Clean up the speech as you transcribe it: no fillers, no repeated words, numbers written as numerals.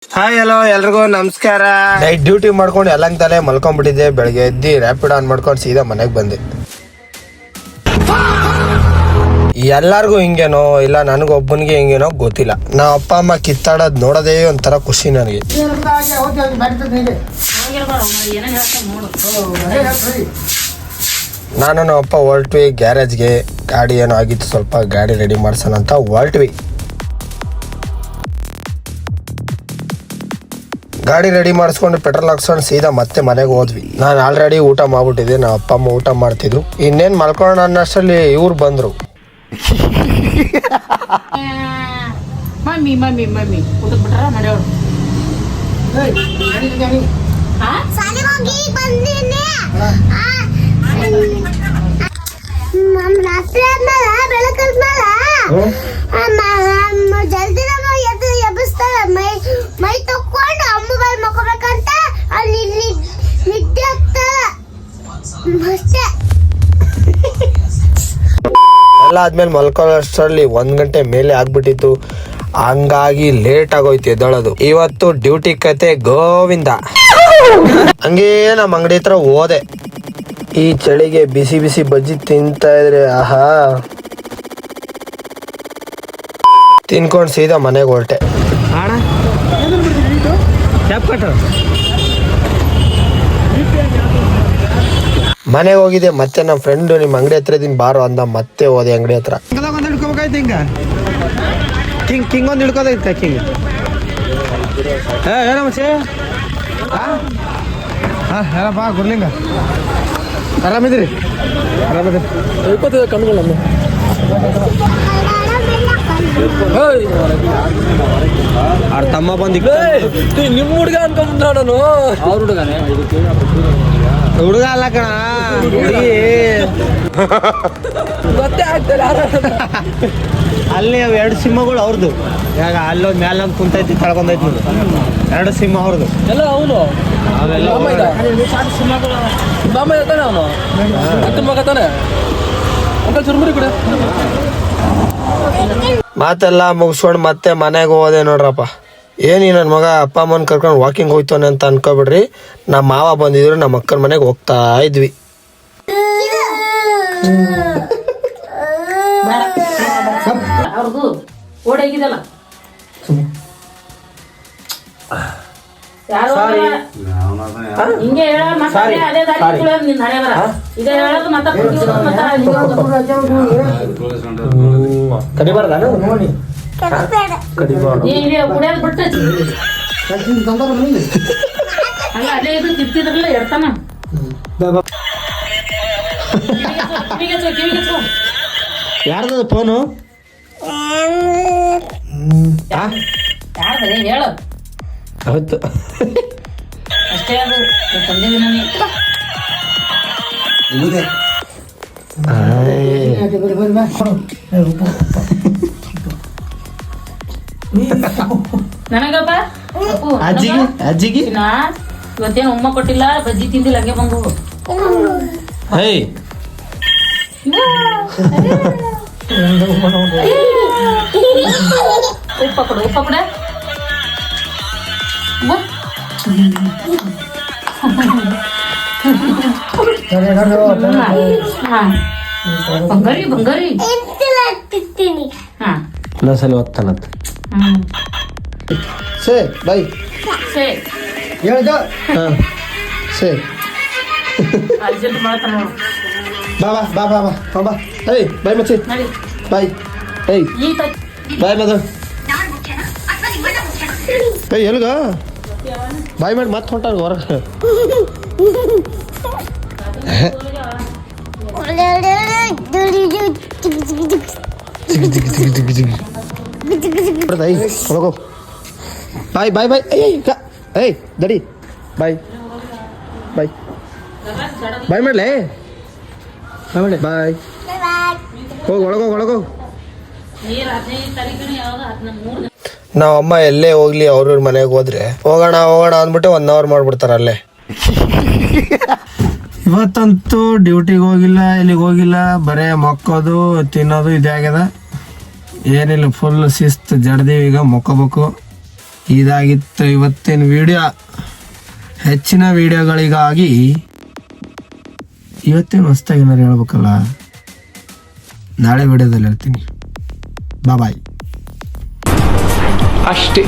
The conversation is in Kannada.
ಹಾಯ್ ಹಲೋ ಎಲ್ರಿಗೂ ನಮಸ್ಕಾರ. ನೈಟ್ ಡ್ಯೂಟಿ ಮಾಡ್ಕೊಂಡು ಎಲ್ಲಂಗ್ ಮಲ್ಕೊಂಡ್ಬಿಟ್ಟಿದ್ದೆ. ಬೆಳಗ್ಗೆ ಎದ್ದು ರ್ಯಾಪಿಡ್ ಆನ್ ಮಾಡ್ಕೊಂಡು ಸೀದಾ ಮನೆಗೆ ಬಂದೆ. ಎಲ್ಲಾರ್ಗು ಹಿಂಗೇನೋ ಇಲ್ಲ ನನಗೊಬ್ಬನಿಗೆ ಹಿಂಗೇನೋ ಗೊತ್ತಿಲ್ಲ. ನಾ ಅಪ್ಪ ಅಮ್ಮ ಕಿತ್ತಾಡೋದ್ ನೋಡೋದೇ ಒಂಥರ ಖುಷಿ ನನಗೆ. ನಾನು ನಮ್ಮ ಅಪ್ಪ ಹೊರಟ್ವಿ ಗ್ಯಾರೇಜ್ಗೆ. ಗಾಡಿ ಏನೋ ಆಗಿತ್ತು, ಸ್ವಲ್ಪ ಗಾಡಿ ರೆಡಿ ಮಾಡ್ಸೋಣ ಅಂತ ಹೊರಟ್ವಿ. ಗಾಡಿ ರೆಡಿ ಮಾಡಿಸ್ಕೊಂಡು ಪೆಟ್ರೋಲ್ ಹಾಕ್ಸ್ಕೊಂಡು ಸೀದಾ ಮತ್ತೆ ಮನೆಗೆ ಹೋದ್ವಿ. ನಾನು ಆಲ್ರೆಡಿ ಊಟ ಮಾಡ್ಬಿಟ್ಟಿದ್ದೆ, ನಮ್ಮ ಅಪ್ಪ ಅಮ್ಮ ಊಟ ಮಾಡ್ತಿದ್ರು. ಇನ್ನೇನು ಮಲ್ಕೊಳ್ಳೋಣ ಅನ್ನೋಷ್ಟರಲ್ಲಿ ಇವ್ರು ಬಂದರು. ಮಮ್ಮಿ ಮಮ್ಮಿ ಮಮ್ಮಿ ಊಟಕ್ಕೆ ಬಿಟ್ರ ನಡೆಯೋರು ಜಲ್ದಿ ಎಬ್ಬಿಸ್ತಾರೆ. ಮೈ ತಕ್ಕೊಂಡು ಅಮ್ಮಗಳು ಮಕ್ಕೋಬೇಕಂತ ಅಲ್ಲಿ ನಿದ್ದೆ ಆಗ್ತಾರೆ ಅಷ್ಟೇ. ಎಲ್ಲ ಆದ್ಮೇಲೆ ಮಲ್ಕೊಳ್ಳೋಷ್ಟರಲ್ಲಿ 1 ಗಂಟೆ ಮೇಲೆ ಆಗ್ಬಿಟ್ಟಿತ್ತು. ಹಂಗಾಗಿ ಲೇಟ್ ಆಗೋಯ್ತು ಎದ್ದಳೋದು. ಇವತ್ತು ಡ್ಯೂಟಿ ಕತೆ ಗೋವಿಂದ. ಹಂಗೇ ನಮ್ಮ ಅಂಗಡಿ ಹತ್ರ ಹೋದೆ. ಈ ಚಳಿಗೆ ಬಿಸಿ ಬಿಸಿ ಬಜ್ಜಿ ತಿಂತಾ ಇದ್ರೆ ಆಹಾ. ತಿನ್ಕೊಂಡು ಸೀದಾ ಮನೆಗೆ ಹೊರಟೆ. ಮನೆಗೆ ಹೋಗಿದ್ದೆ. ಮತ್ತೆ ನಮ್ಮ ಫ್ರೆಂಡು ನಿಮ್ಮ ಅಂಗಡಿ ಹತ್ರ ಇದೀನಿ ಬಾರೋ ಅಂದ. ಮತ್ತೆ ಹೋದೆ ಅಂಗಡಿ ಹತ್ರ. ಕಿಂಗ್ ಒಂದು ಹಿಡ್ಕೋದೈತೆ ಕಿಂಗ್. ಹೇಳಪ್ಪ ಗುರ್ಲಿಂಗ, ಆರಾಮಿದ್ರಿ? ಆರಾಮಿದ್ರಿ? ಕಣ್ಗಳಮ್ಮ ಅವ್ರ ತಮ್ಮ ಬಂದಿದ್ದು ನಿಮ್ಮ ಹುಡುಗ ಅನ್ಕೊಂಡ್ ನಾನು. ಅವ್ರ ಹುಡುಗನೇ ಹುಡುಗ ಅಲ್ಲ ಕಣ, ಹುಡುಗಿ ಗೊತ್ತೇ ಆಗ್ತಲ್ಲ. ಅಲ್ಲಿ 2 ಸಿಂಹಗಳು ಅವ್ರದ್ದು. ಇವಾಗ ಅಲ್ಲೊಂದು ಮ್ಯಾಲೊಂದು ಕುಂತೈತಿ, ತಳ್ಕೊಂಡೈತಿ ನೋಡಿ. 2 ಸಿಂಹ ಅವ್ರದ್ದು ಎಲ್ಲ. ಅವನು ಮಾತೆಲ್ಲ ಮುಗಿಸ್ಕೊಂಡು ಮತ್ತೆ ಮನೆಗೆ ಹೋದೆ ನೋಡ್ರಪ್ಪ. ಏನಿ ನನ್ನ ಮಗ ಅಪ್ಪ ಅಮ್ಮನ ಕರ್ಕೊಂಡು ವಾಕಿಂಗ್ ಹೋಯ್ತಾನೆ ಅಂತ ಅನ್ಕೋಬಿಡ್ರಿ. ನಮ್ಮ ಮಾವ ಬಂದಿದ್ರು, ನಮ್ಮ ಅಕ್ಕನ ಮನೆಗೆ ಹೋಗ್ತಾ ಇದ್ವಿ. ಅವ್ರದ್ದು ಓಡಾಗಿದಲ್ಲ ಹಿಂಗೆ ಹೇಳ ಅದೇ ದಾರಿ ನಿನ್ ಹಣೆ ಬರ ಇದೇ ಹೇಳೋದು ಕುಡಿಯೋದು ಬಿಟ್ಟು ಹಂಗ ಅಲ್ಲೇ ಇದು ತಿರ್ತಿದ್ರಲ್ಲ ಎಡ್ತಾನ. ಯಾರ್ದು ಫೋನು? ಯಾರ್ದ್ರೆ ಹೇಳು. ಹೌದು ಅಷ್ಟೇ. ಅದು ತಂದಿದ್ದೀನಿ ನನಗಪ್ಪ ಅಜ್ಜಿಗೆ ಇವತ್ತೇನು ಉಮ್ಮ ಕೊಟ್ಟಿಲ್ಲ, ಬಜ್ಜಿ ತಿಂದಿಲ್ಲ, ಹಂಗೆ ಬಂದು ಉಪ್ಪ ಕೊಡು, ಉಪ್ಪ ಕೊಡ. ಬಂಗಾರಿ ಬಂಗಾರಿ ಇನ್ನೊಂದ್ಸಲ ಓದ್ತಾನಂತ. ಸೇ ಬೈ ಹೇಳ್ದ. ಹಾಂ ಸೇ ಬಾ ಬಾ ಬಾ ಬಾ ಬಾ ಬಾ. ಏಯ್ ಬಾಯ್ ಮಚ್ಚಿ, ಬಾಯ್. ಏಯ್ ಬಾಯ್ ಮದ. ಏಯ್ ಎಲ್ಗ ಬಾಯ್ ಮಾಡಿ ಮತ್ತೆ ಹೊಂಟಾರ ಹೊರಗೆ. ಹೊರಗೋ. ಬಾಯ್ ಬಾಯ್ ಬಾಯ್. ಏಯ್ ದಡಿ ಬಾಯ್ ಬಾಯ್ ಬಾಯ್ ಮಾಡ್ಲೆ. ಬಾಯ್. ಹೋಗಿ ಒಳಗೋಗಿ. ನಾವು ಅಮ್ಮ ಎಲ್ಲೇ ಹೋಗ್ಲಿ ಅವ್ರ ಮನೆಗೆ ಹೋದ್ರೆ ಹೋಗೋಣ ಅಂದ್ಬಿಟ್ಟು 1 ಅವರ್ ಮಾಡ್ಬಿಡ್ತಾರ ಅಲ್ಲೇ. ಇವತ್ತಂತೂ ಡ್ಯೂಟಿಗೆ ಹೋಗಿಲ್ಲ, ಎಲ್ಲಿಗೆ ಹೋಗಿಲ್ಲ, ಬರೇ ಮಕ್ಕೋದು ತಿನ್ನೋದು ಇದೇ ಆಗ್ಯದ. ಏನಿಲ್ಲ, ಫುಲ್ ಶಿಸ್ತು ಜಡ್ದೀವಿ. ಈಗ ಮಕ್ಕೋಬೇಕು. ಇದಾಗಿತ್ತು ಇವತ್ತಿನ ವಿಡಿಯೋ. ಹೆಚ್ಚಿನ ವಿಡಿಯೋಗಳಿಗಾಗಿ ಇವತ್ತೇನು ಹೊಸ್ದಾಗಿ ಏನಾರು ಹೇಳ್ಬೇಕಲ್ಲ, ನಾಳೆ ವಿಡಿಯೋದಲ್ಲಿ ಹೇಳ್ತೀನಿ. ಬಾಯ್. ಅಷ್ಟೇ.